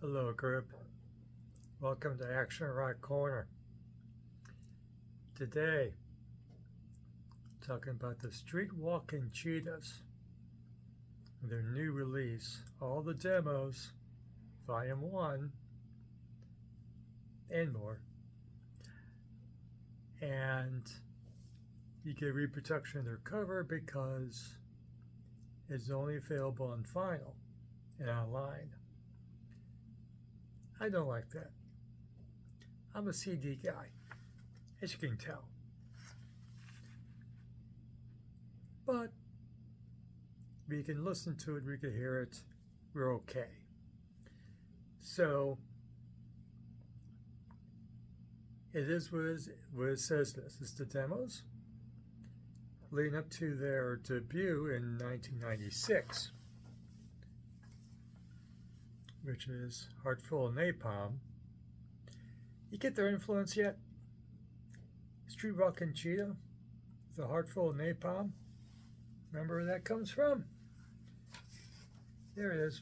Hello group, welcome to Action Rock Corner. Today, talking about the Streetwalkin Cheetahs, their new release, all the demos, Volume 1, and more. And you get reproduction of their cover because it's only available on vinyl and online. I don't like that. I'm a CD guy, as you can tell. But we can listen to it, we can hear it, we're okay. So, it is what it says this. It's the demos leading up to their debut in 1996, which is Heart Full of Napalm. You get their influence yet? Streetwalkin Cheetah, the Heart Full of Napalm. Remember where that comes from? There it is.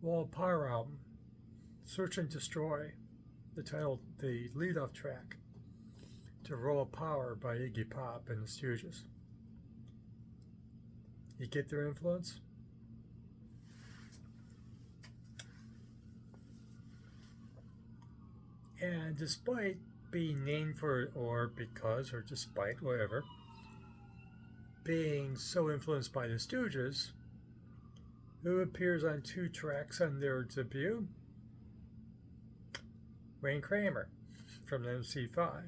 Wall Power album, Search and Destroy, the lead-off track to Raw Power by Iggy Pop and the Stooges. You get their influence? And despite being named for, or because, or despite, whatever, being so influenced by the Stooges, who appears on 2 tracks on their debut? Wayne Kramer from the MC5.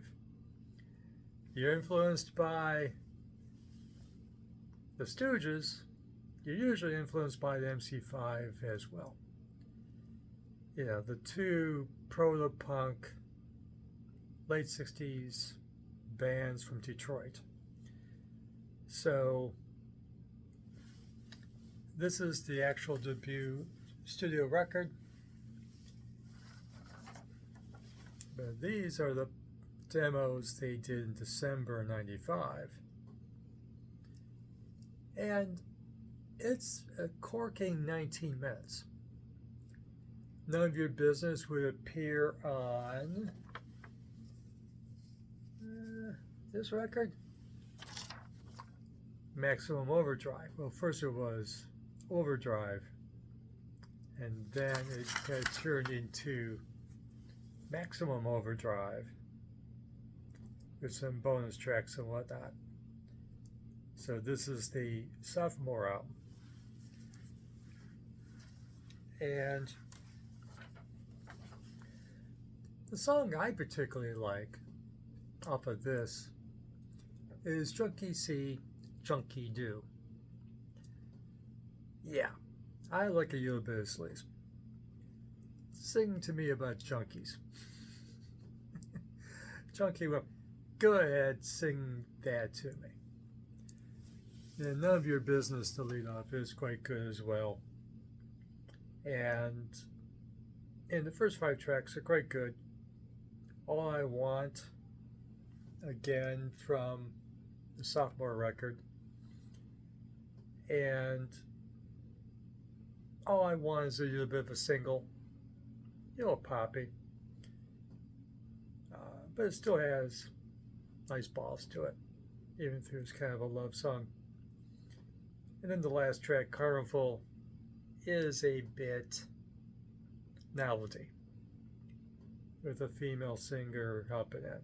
You're influenced by the Stooges, you're usually influenced by the MC5 as well. You know, the 2 proto-punk late 60s bands from Detroit. So this is the actual debut studio record. But these are the demos they did in December '95. And it's a corking 19 minutes. None of Your Business would appear on this record. Maximum Overdrive. Well, first it was Overdrive, and then it got turned into Maximum Overdrive with some bonus tracks and whatnot. So this is the sophomore album. And the song I particularly like off of this is Junkie See, Junkie Do. Yeah, I like a little bit of sleaze. Sing to me about junkies. Junkie, well, go ahead, sing that to me. And None of Your Business to lead off is quite good as well. And the first 5 tracks are quite good. All I Want, again, from the sophomore record. And All I Want is a little bit of a single. You know, poppy. But it still has nice balls to it, even though it's kind of a love song. And then the last track, Carnival, is a bit novelty with a female singer helping in.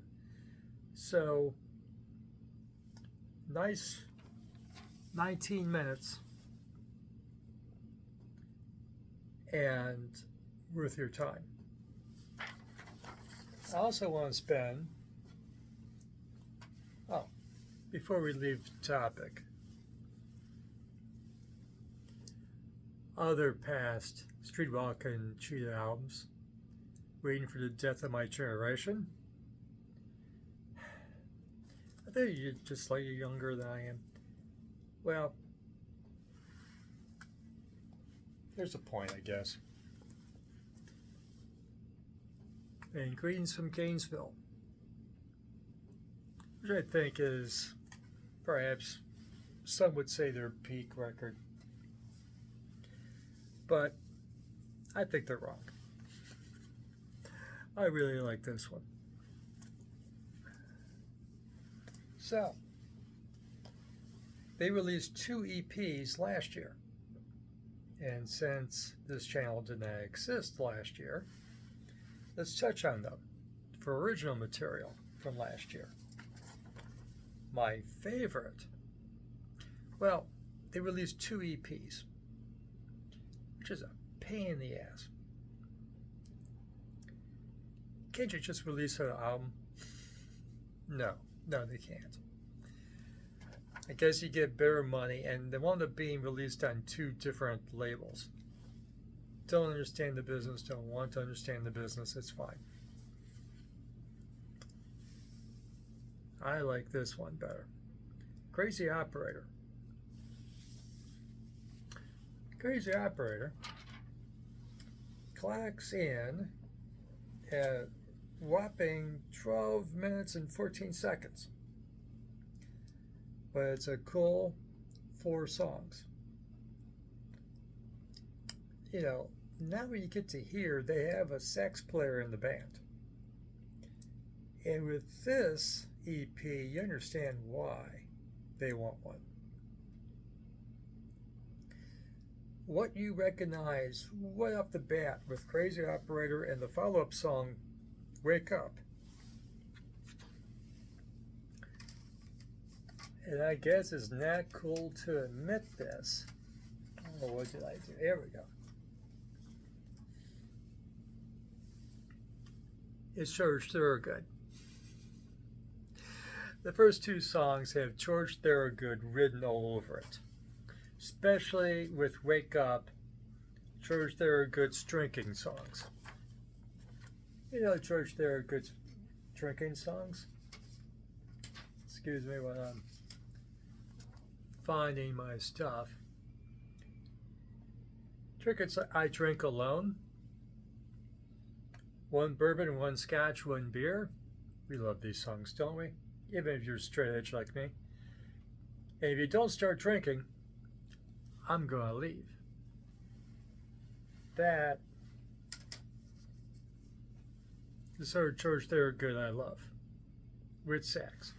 So, nice 19 minutes and worth your time. I also want to spend, before we leave the topic, other past Streetwalkin Cheetah albums, Waiting for the Death of My Generation. I think you're just slightly younger than I am. Well, there's a point, I guess. And Greetings from Gainesville, which I think is perhaps some would say their peak record. but I think they're wrong. I really like this one. So, they released 2 EPs last year. And since this channel did not exist last year, let's touch on them for original material from last year. My favorite, well, they released 2 EPs, which is a pain in the ass. Can't you just release an album? No, they can't. I guess you get better money, and they wound up being released on 2 different labels. Don't understand the business, don't want to understand the business, it's fine. I like this one better. Crazy Operator. Crazy Operator clocks in at whopping 12 minutes and 14 seconds. But it's a cool 4 songs. You know, now you get to hear they have a sax player in the band. And with this EP, you understand why they want one. What you recognize right off the bat with Crazy Operator and the follow-up song, Wake Up. And I guess it's not cool to admit this. Oh, what did I do? There we go. It's George Thorogood. The first 2 songs have George Thorogood written all over it. Especially with Wake Up, George Thorogood's drinking songs. You know George Thorogood's drinking songs? Excuse me while I'm finding my stuff. I Drink Alone. 1 bourbon, 1 scotch, 1 beer. We love these songs, don't we? Even if you're straight edge like me. And if you don't start drinking, I'm gonna leave. That is sort of George Thorogood I love. With sax.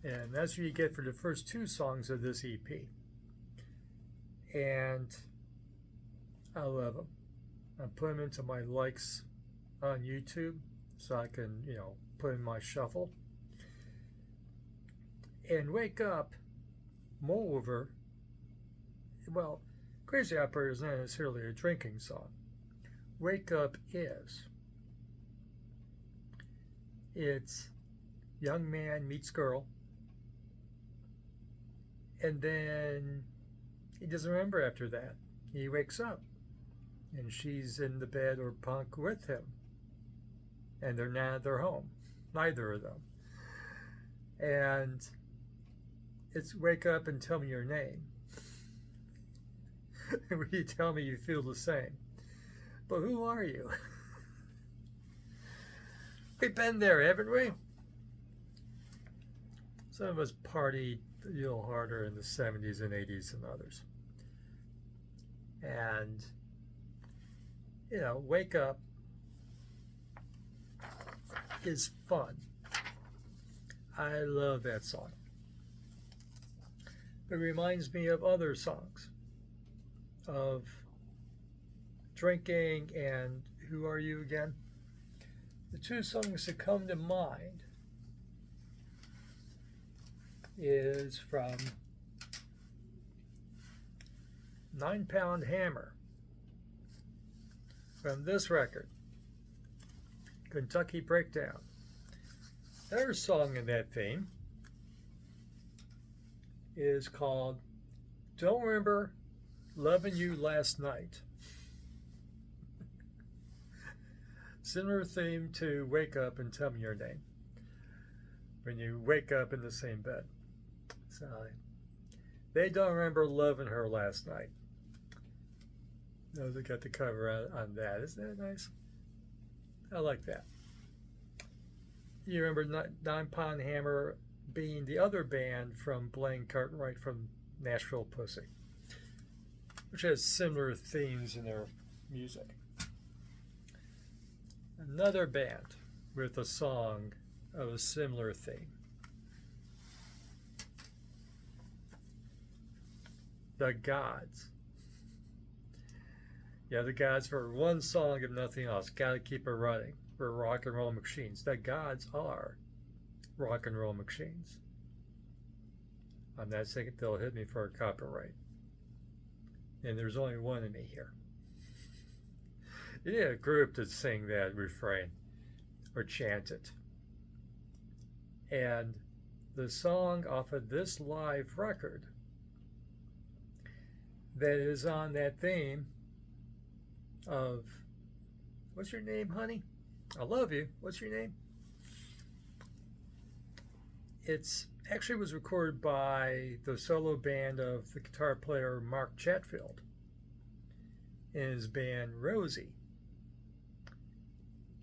And that's what you get for the first 2 songs of this EP. And I love them. I put them into my likes on YouTube so I can, put in my shuffle. And Wake Up, moreover, well, Crazy Operator is not necessarily a drinking song. Wake Up is. It's young man meets girl, and then he doesn't remember after that. He wakes up, and she's in the bed or bunk with him, and they're not at their home, neither of them. And it's wake up and tell me your name. When you tell me you feel the same. But who are you? We've been there, haven't we? Some of us partied a little harder in the 70s and 80s than others. And, Wake Up is fun. I love that song. It reminds me of other songs of drinking and Who Are You Again? The 2 songs that come to mind is from 9 Pound Hammer from this record, Kentucky Breakdown. Their song in that theme is called Don't Remember Loving You Last Night. Similar theme to Wake Up and Tell Me Your Name. When you wake up in the same bed. So they don't remember loving her last night. No, they got the cover on that. Isn't that nice? I like that. You remember 9 Pound Hammer being the other band from Blaine Cartwright from Nashville Pussy. which has similar themes in their music. Another band with a song of a similar theme. The Gods. Yeah, the Gods, for one song if nothing else, gotta keep it running. We're rock and roll machines. The Gods are rock and roll machines. I'm not saying they'll hit me for a copyright. And there's only one of me here. You need a group to sing that refrain or chant it. And the song off of this live record that is on that theme of, what's your name, honey? I love you. What's your name? It's actually was recorded by the solo band of the guitar player Mark Chatfield and his band Rosie,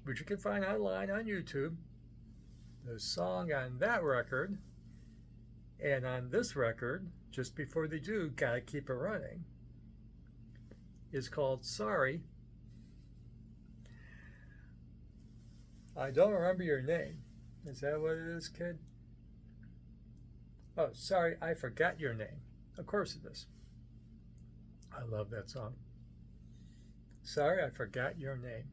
which you can find online on YouTube. The song on that record and on this record, just before they do Gotta Keep It Running, is called Sorry, I Don't Remember Your Name. Is that what it is, kid? Oh, Sorry, I Forgot Your Name. Of course it is. I love that song. Sorry, I Forgot Your Name.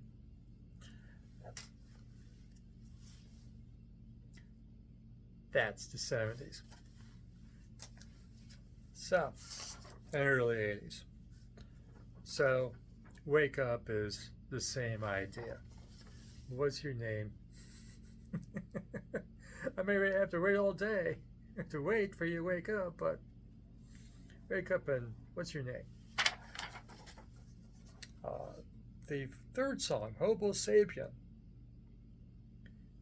That's the 70s. So, and early 80s. So, Wake Up is the same idea. What's your name? I may have to wait all day to wait for you to wake up, but wake up and what's your name? The third song, Homo Sapien.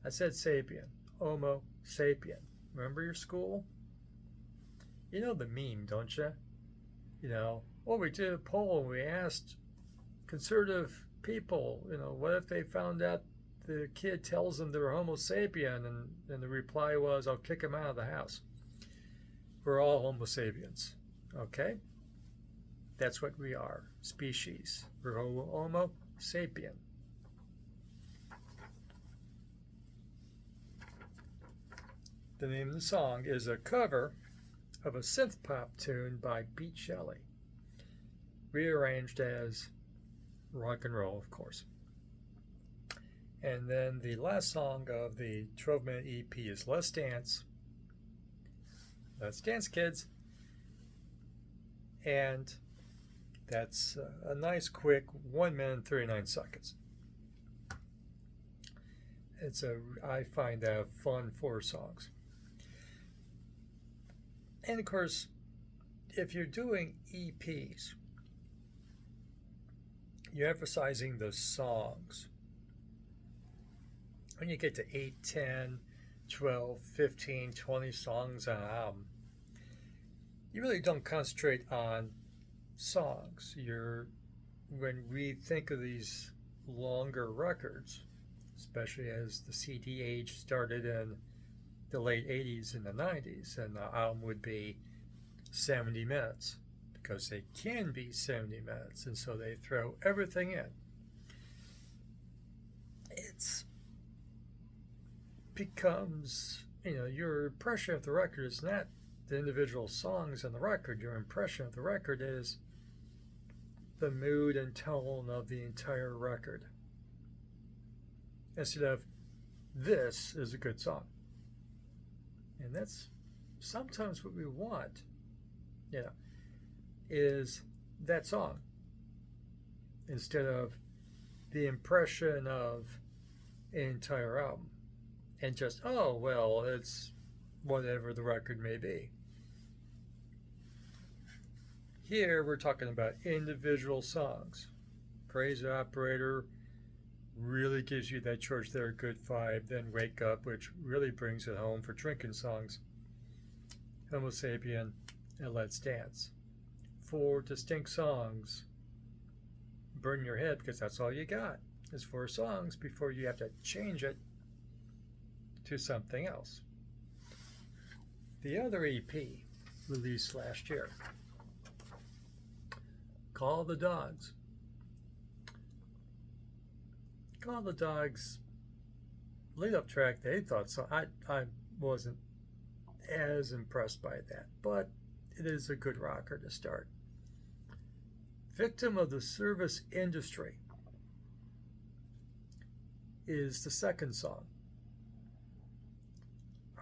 I said sapien. Homo sapien. Remember your school? You know the meme, don't you? You know, well, we did a poll and we asked conservative people, you know, what if they found out the kid tells them they're Homo sapien, and the reply was, I'll kick him out of the house. We're all Homo sapiens, okay? That's what we are, species. We're Homo sapien. The name of the song is a cover of a synth pop tune by Pete Shelley, rearranged as rock and roll, of course. And then the last song of the 12-minute EP is Let's Dance. Let's dance, kids. And that's a nice, quick 1 minute and 39 seconds. I find that fun 4 songs. And of course, if you're doing EPs, you're emphasizing the songs. When you get to 8, 10, 12, 15, 20 songs on an album, you really don't concentrate on songs. When we think of these longer records, especially as the CD age started in the late 80s and the 90s, and the album would be 70 minutes because they can be 70 minutes, and so they throw everything in. It's becomes, your impression of the record is not the individual songs on the record. Your impression of the record is the mood and tone of the entire record, instead of this is a good song. And that's sometimes what we want, is that song instead of the impression of an entire album. And just, oh, well, it's whatever the record may be. Here we're talking about individual songs. Crazy Operator really gives you that Church There, good vibe. Then Wake Up, which really brings it home for drinking songs. Homo Sapien and Let's Dance. 4 distinct songs. Burn your head because that's all you got is 4 songs before you have to change it to something else. The other EP released last year, Call the Dogs. Call the Dogs lead up track, they thought so. I wasn't as impressed by that, but it is a good rocker to start. Victim of the Service Industry is the second song.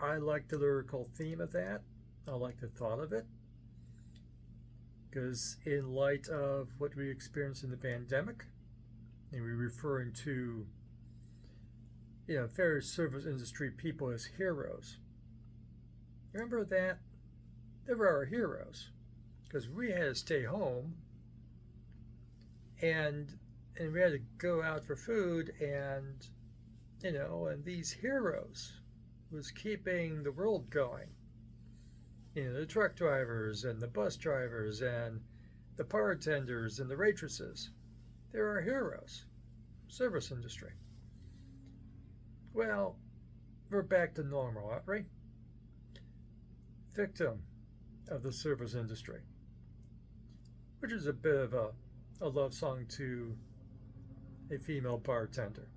I like the lyrical theme of that. I like the thought of it. Because in light of what we experienced in the pandemic, and we're referring to, various service industry people as heroes. Remember that? They were our heroes. Because we had to stay home and we had to go out for food and these heroes was keeping the world going. The truck drivers and the bus drivers and the bartenders and the waitresses. They're our heroes. Service industry. Well, we're back to normal, aren't we? Victim of the service industry. Which is a bit of a love song to a female bartender.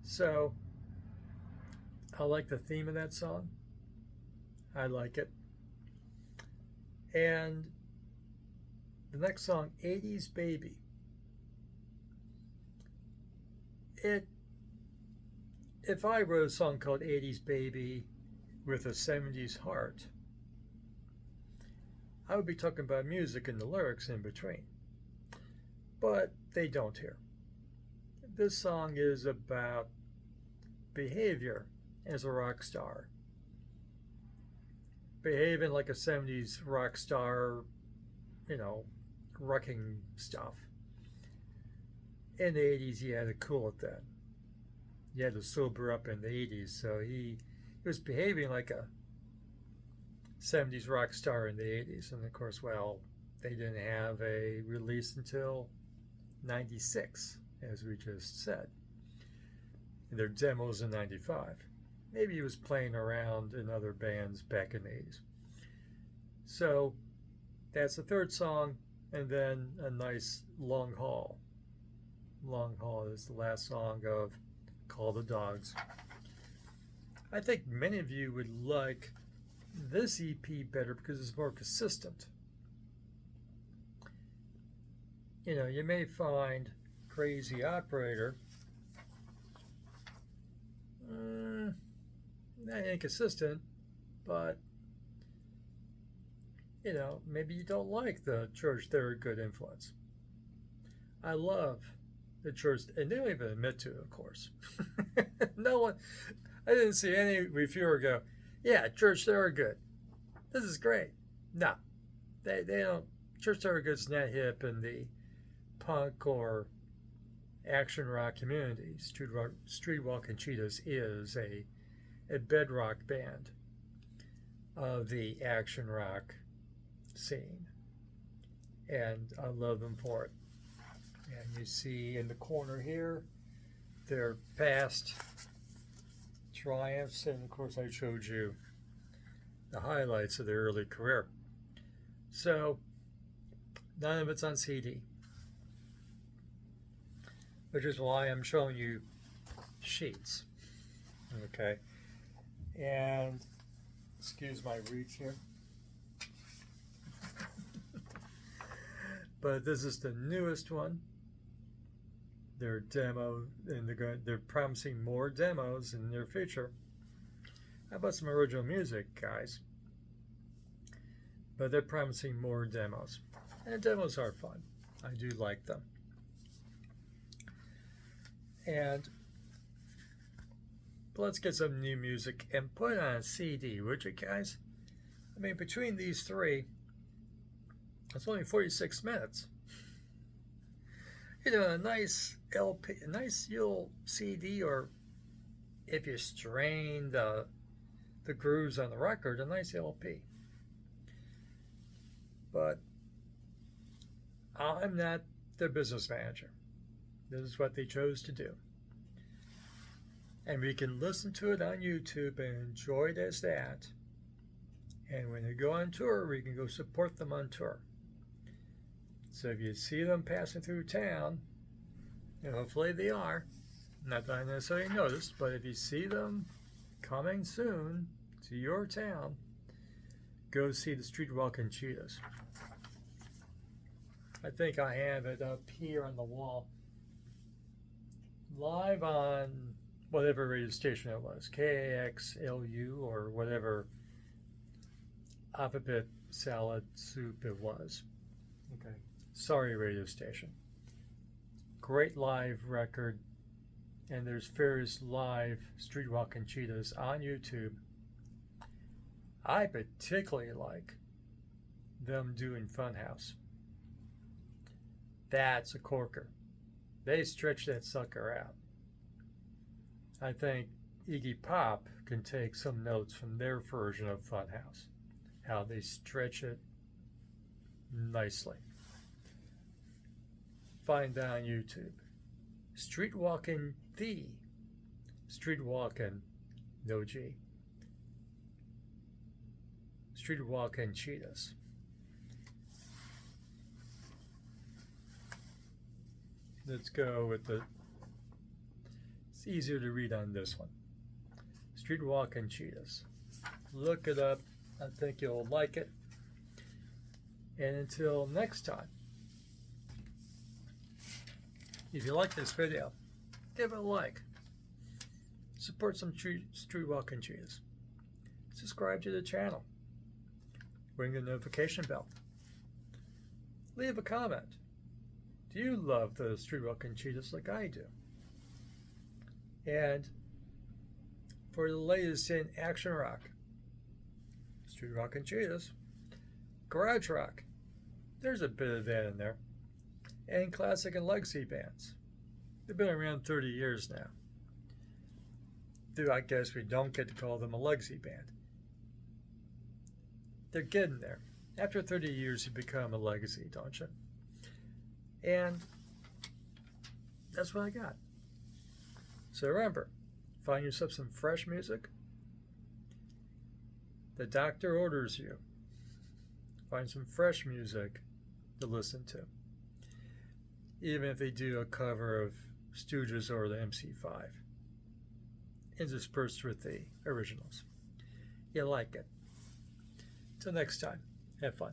So, I like the theme of that song. I like it. And the next song, 80s Baby. If I wrote a song called 80s Baby with a 70s heart, I would be talking about music and the lyrics in between. But they don't here. This song is about behavior as a rock star. Behaving like a 70s rock star, wrecking stuff. In the 80s, he had to cool it then. He had to sober up in the 80s, so he was behaving like a 70s rock star in the 80s. And of course, they didn't have a release until 96, as we just said. And their demos in 95. Maybe he was playing around in other bands back in the 80s. So that's the third song, and then a nice Long Haul. Long Haul is the last song of Call the Dogs. I think many of you would like this EP better because it's more consistent. You may find Crazy Operator not inconsistent, but maybe you don't like the Church. They're a good influence. I love the Church, and they don't even admit to it, of course. No one, I didn't see any reviewer go, yeah, Church, they're good. This is great. No, they don't. Church, they're good's not hip in the punk or action rock community. Streetwalkin Cheetahs is a bedrock band of the action rock scene, and I love them for it. And you see in the corner here their past triumphs, and of course I showed you the highlights of their early career. So none of it's on CD, which is why I'm showing you sheets. Okay, and excuse my reach here. But this is the newest one. Their demo, and they're promising more demos in their future. How about some original music, guys? But they're promising more demos. And demos are fun. I do like them. And let's get some new music and put it on a CD, would you guys? I mean, between these three, it's only 46 minutes. A nice LP, a nice little CD, or if you strain the grooves on the record, a nice LP. But I'm not the business manager. This is what they chose to do. And we can listen to it on YouTube and enjoy it as that. And when they go on tour, we can go support them on tour. So if you see them passing through town, and hopefully they are, not that I necessarily noticed, but if you see them coming soon to your town, go see the Streetwalkin Cheetahs. I think I have it up here on the wall. Live on whatever radio station it was, KAXLU or whatever alphabet salad soup it was. Okay. Sorry, radio station. Great live record. And there's various live Streetwalkin Cheetahs on YouTube. I particularly like them doing Funhouse. That's a corker. They stretch that sucker out. I think Iggy Pop can take some notes from their version of Funhouse. How they stretch it nicely. Find that on YouTube. Streetwalkin Streetwalkin, no G. Streetwalkin Cheetahs. Let's go with it's easier to read on this one. Streetwalkin Cheetahs. Look it up. I think you'll like it. And until next time, if you like this video, give it a like. Support some Streetwalkin Cheetahs. Subscribe to the channel. Ring the notification bell. Leave a comment. Do you love the Streetwalkin Cheetahs like I do? And for the latest in action rock, Streetwalkin Cheetahs, garage rock, there's a bit of that in there, and classic and legacy bands. They've been around 30 years now. Though I guess we don't get to call them a legacy band. They're getting there. After 30 years, you become a legacy, don't you? And that's what I got. So remember, find yourself some fresh music. The doctor orders you. Find some fresh music to listen to. Even if they do a cover of Stooges or the MC5. Interspersed with the originals. You like it. Till next time, have fun.